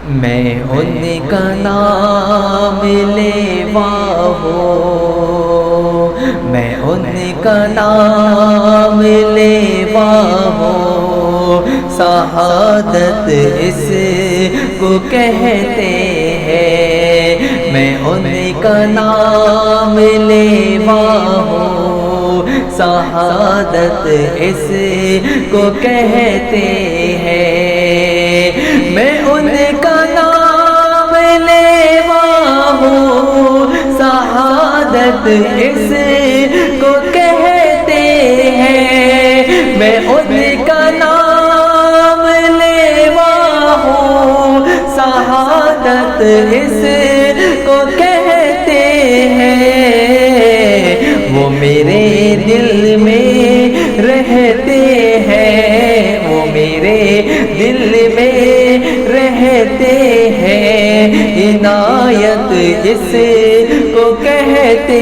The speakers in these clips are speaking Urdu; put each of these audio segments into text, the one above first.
میں ان کا نام لیوا ہوں، میں ان کا نام لیوا ہوں، شہادت اس کو کہتے ہیں، میں ان کا نام لیوا ہوں، شہادت اس کو کہتے ہیں، میں ان کا نام لیوا ہوں، شہادت اس کو کہتے ہیں، میں ان کا نام لیوا ہوں، شہادت اس کو کہتے ہیں، وہ میرے دل میں رہتے ہیں، وہ میرے دل میں رہتے ہیں، عنایت اس کو کہتے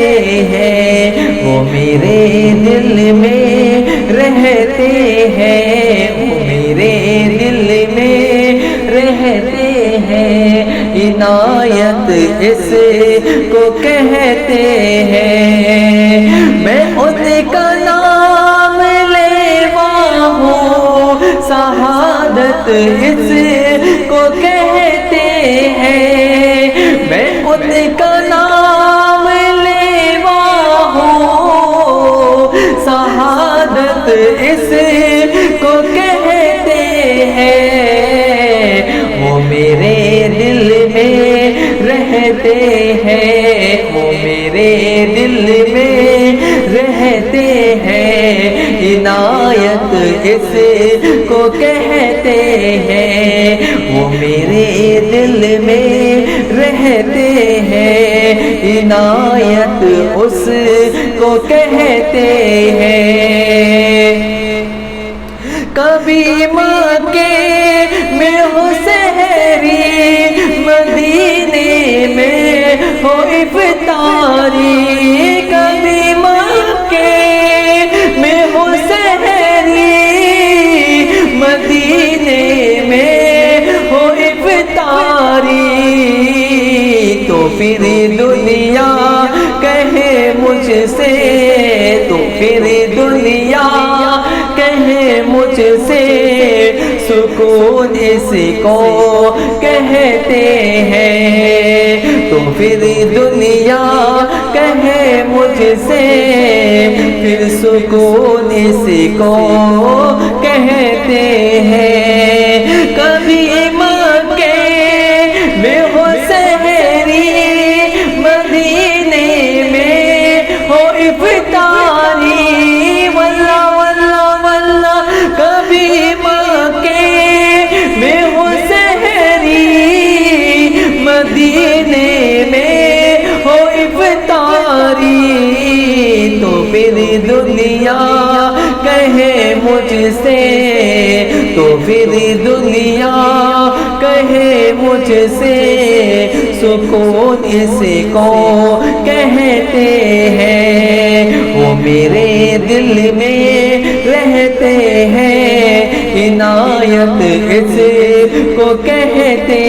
ہیں، وہ میرے دل میں رہتے ہیں، وہ میرے دل میں رہتے ہیں، عنایت اس کو کہتے ہیں، میں ان کا نام لیوا ہوں، شہادت اس کو کہتے ہیں، میں ان کا نام لیوا ہوں، شہادت اس کو کہتے ہیں، وہ میرے دل میں رہتے ہیں، وہ میرے دل میں رہتے ہیں، عنایت اس کو کہتے ہیں، وہ میرے دل میں رہتے ہیں، عنایت اس کو کہتے ہیں، کبھی مکے میں ہو سحری، مدینے میں ہو افطاری، کبھی مکے میں ہو سحری، مدینے میں ہو افطاری، تو پھر دنیا کہے مجھ سے، تو پھر دنیا کہے مجھ سے، سکون اس کو کہتے ہیں، تو پھر دنیا کہے مجھ سے، پھر سکون اس کو کہتے ہیں، کبھی مکے میں ہو سحری، مدینے میں ہو افطاری، واللہ واللہ واللہ، کبھی مکے میں ہو سحری، مدینے میں ہو افطاری، تو پھر دنیا کہے مجھ سے، تو پھر دنیا کہے مجھ سے، سکون اس کو کہتے ہیں، وہ میرے دل میں رہتے ہیں، عنایت اس کو کہتے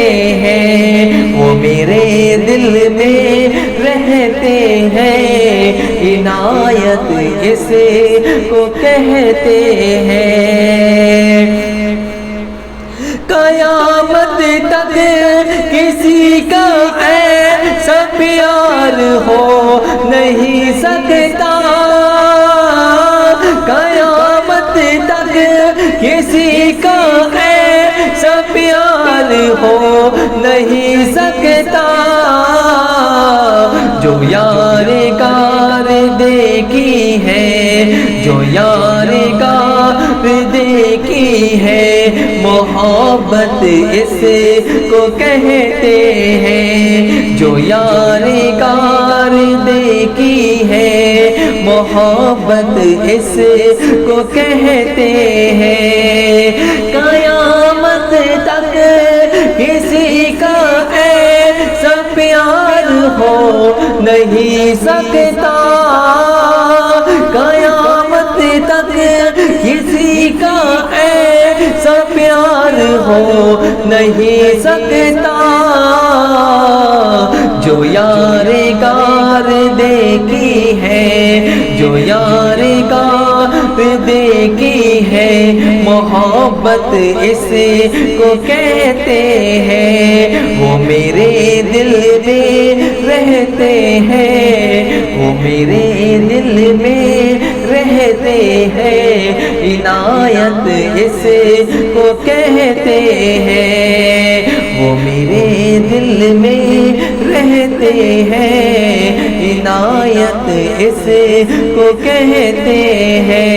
ہیں، وہ میرے دل میں رہتے ہیں، عنایت اس کو کہتے ہیں، قیامت تک کسی کا ایسا پیار ہو نہیں سکتا، قیامت تک کسی کا ایسا پیار ہو نہیں سکتا، جو یار کار دیکھی ہے، جو یار کار دیکھی ہے، محبت اس کو کہتے ہیں، جو یار کار دیکھی ہے، محبت اس کو کہتے ہیں، قیامت تک کسی کا ایسا پیار ہو نہیں سکتا، قیامت تک کسی کا ایسا پیار ہو نہیں سکتا، جو یارگار دیکھی ہے، جو یارگار دیکھی ہے، محبت اس کو کہتے ہیں، وہ میرے دل میں رہتے ہیں، وہ میرے دل میں رہتے ہیں، عنایت اس کو کہتے ہیں، وہ میرے دل میں رہتے ہیں، عنایت اس کو کہتے ہیں۔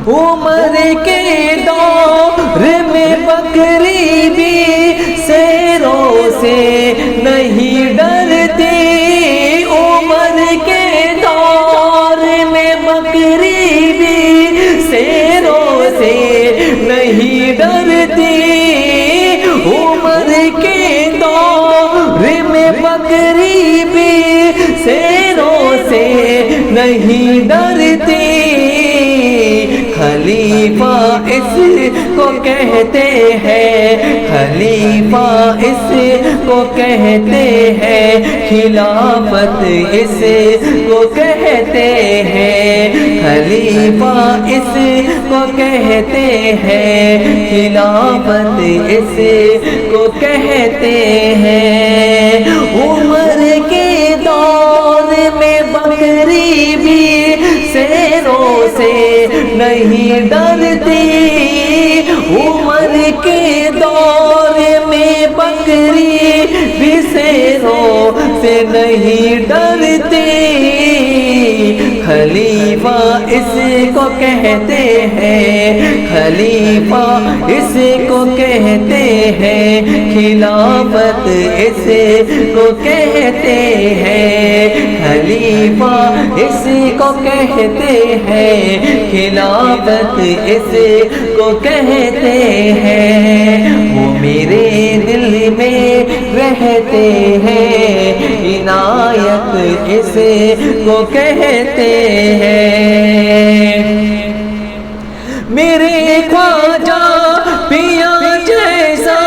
عمر کے دور میں بکری بھی شیروں سے نہیں ڈرتی، عمر کے دور میں بکری بھی شیروں سے نہیں ڈرتی، عمر کے دور میں بکری بھی شیروں سے نہیں ڈرتی، خلیفہ اس کو کہتے ہیں، خلیفہ اس کو کہتے ہیں، خلافت اس کو کہتے ہیں، خلیفہ اس کو کہتے ہیں، خلافت اس کو کہتے ہیں۔ عمر کے دور میں بکری بھی شیروں سے نہیں ڈرتی، عمر کے دور میں بکری بھی شیروں سے نہیں ڈرتی، خلیفہ اس کو کہتے ہیں، خلیفہ اس کو کہتے ہیں، خلافت اس کو کہتے ہیں، خلیفہ اس کو کہتے ہیں، خلافت اس کو کہتے ہیں، وہ میرے دل میں رہتے ہیں، عنایت اس کو کہتے ہیں۔ میرے خواجہ پیا جیسا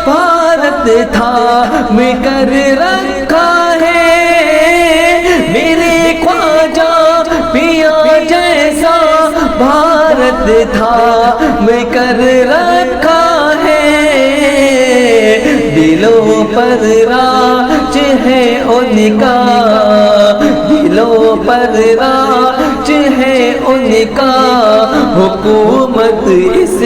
بھارت تھا میں کر رکھا ہے، میرے خواجہ پیا جیسا بھارت تھا میں کر رکھا ہے، دلوں پر راج ہے ان کا، دلوں پر راج ہے ان کا، حکومت اس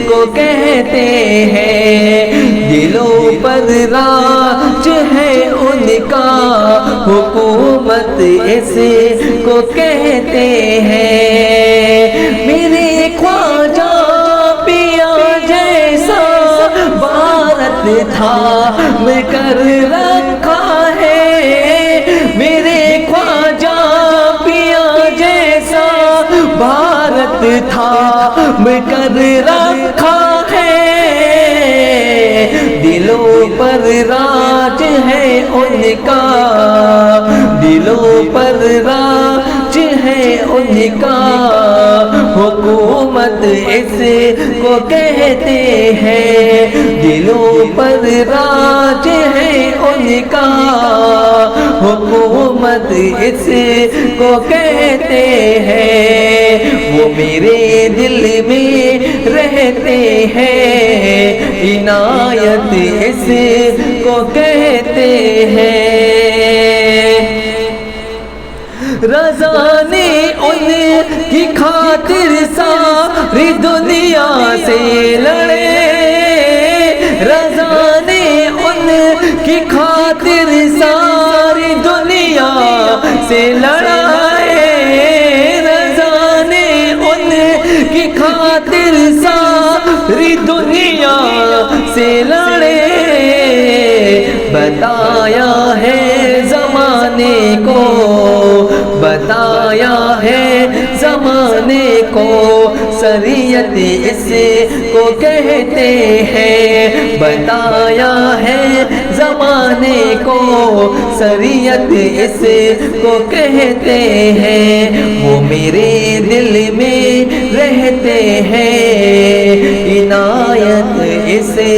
کو کہتے ہیں، دلوں پر راج ہے ان کا، حکومت اس کو کہتے ہیں۔ میرے خواجہ پیا جیسا بھارت تھا میں کر رکھا ہے، میرے خواجہ پیا جیسا بھارت تھا میں کر رکھا ہے، دلوں پر راج ہے ان کا، دلوں پر راج ہے ان کا، حکومت اس کو کہتے ہیں، دلوں پر راج ہے ان کا، حکومت اس کو کہتے ہیں، وہ میرے دل میں رہتے ہیں، عنایت اس کو کہتے ہیں۔ رضا نے ان کی خاطر ساری دنیا سے لڑے، رضا نے ان کی خاطر ساری دنیا سے لڑائے، رضا نے ان کی خاطر ساری دنیا سے لڑے، بتایا ہے زمانے کو، بتایا ہے زمانے کو، شریعت اس کو کہتے ہیں، بتایا ہے زمانے کو شریعت اس کو کہتے ہیں، وہ میرے دل میں رہتے ہیں، عنایت اسے